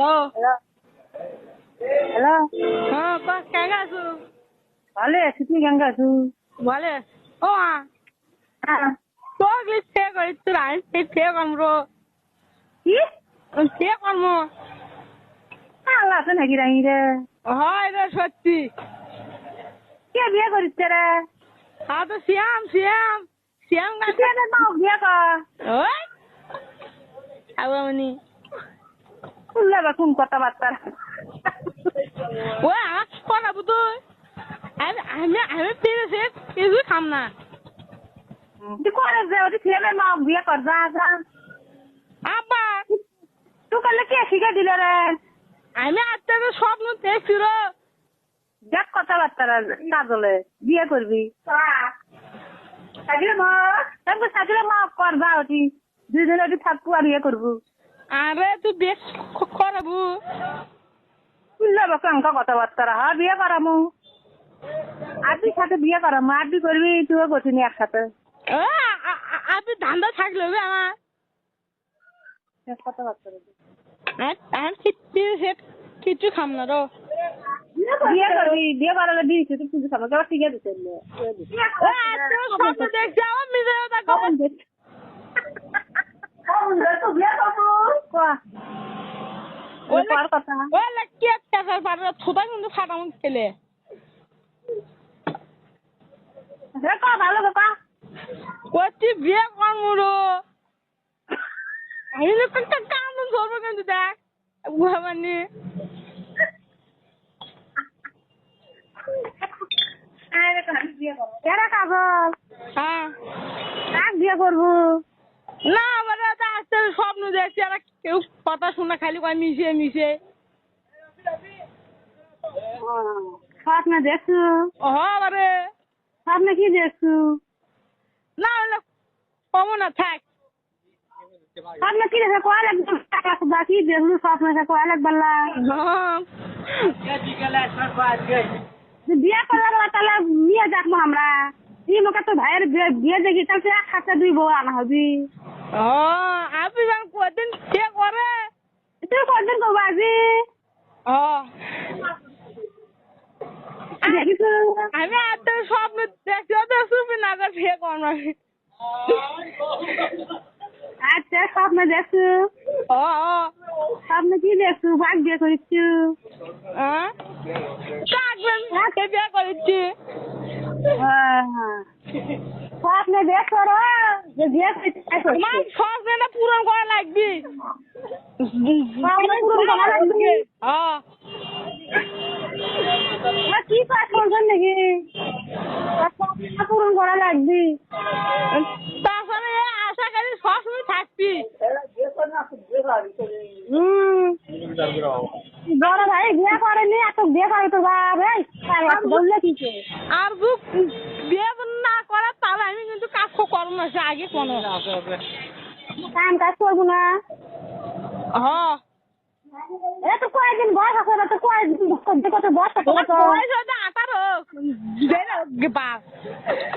hello hello হ্যাঁ কেঙ্গা আছো ভালো আছি তুই কেমন আছো বলে ও হ্যাঁ তো সে করি তোর আইন সে কর্ম কি সে কর্ম আল্লাহ আছে নাকি রাই রে হয় রে সত্যি কে বিয়ে করিস রে হ্যাঁ তো শ্যাম শ্যাম শ্যাম কে মা বিয়ে কর ওই আবামনি শুনলে বা কোন কথাবার্তা ওই আমার করাবো তো আমি পেরেছে কিছু খাম না তুই করে যে ওটি ছেলে মা বিয়ে কর যা যা আব্বা তুই করলে কে শিখে দিল রে আমি আজকে স্বপ্ন দেখছিল দেখ কথাবার্তা না বলে বিয়ে করবি সাজিলে মা কর যা ওটি দুজনে ওটি থাকবো আর বিয়ে করবো আরে তুই বেশ করাবো শুনলে বা কেমন কথাবার্তা হ্যাঁ বিয়ে করামু আরবি সাথে বিয়ে করামু আরবি করবি তুইও করছিনি একসাথে আপনি ধান্দা থাকলে হবে আমার কথাবার্তা আমি কিছু খাম না রো বিয়ে করবি বিয়ে করালে দিয়েছি তুই কিছু খাবো কেউ ঠিক আছে স্বপ্ন দেখছি আমার মিলে থোতা কিন্তু ফাটাম খেলে ভালো কথা করছি বিয়ে করমুরো আমি কাম ধরবো কিন্তু দেখ মানে কাগজ হ্যাঁ কাক বিয়ে করবো না আমার আজকে স্বপ্ন দেখছি আর কেউ কথা শোনা খালি কয় মিশে মিশে স্বপ্নে দেখছু হবারে স্বপ্নে কি দেখছু না হলে কমো না থাক স্বপ্নে কি দেখে কয় লাগবে কি দেখলু স্বপ্নে কয় লাগবে বিয়ে করলে তাহলে নিয়ে যাবো আমরা এই মুখে তো ভাইয়ের বিয়ে দেখি তাহলে এক হাতে দুই বউ আনা হবি আপনি যেন কদিন সে করে তুই কদিন করবো আজি দেখিস আমি আজকে স্বপ্ন দেখছি তো শুনবি না সে কর্ম আচ্ছা স্বপ্নে দেখছু স্বপ্নে কি দেখছু ভাগ বিয়ে করিছু কাকবেন বিয়ে করেছি স্বপ্নে দেখছো রে বিয়ে আমার স্বপ্নটা পূরণ করা লাগবে কি কাজ করছেন নাকি পূরণ করা লাগবে তারপরে আশা করি সবসময় থাকবি বড় ভাই বিয়ে করেনি এত বিয়ে করে তো বললে কি আর বিয়ে না করার তাহলে আমি কিন্তু কাজ করবো না সে আগে কোনো কাম কাজ করবো না তো কয়েকদিন বয়স আছে তো কয়েকদিন কত বয়স আছে 18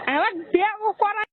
আমার বিয়ে করা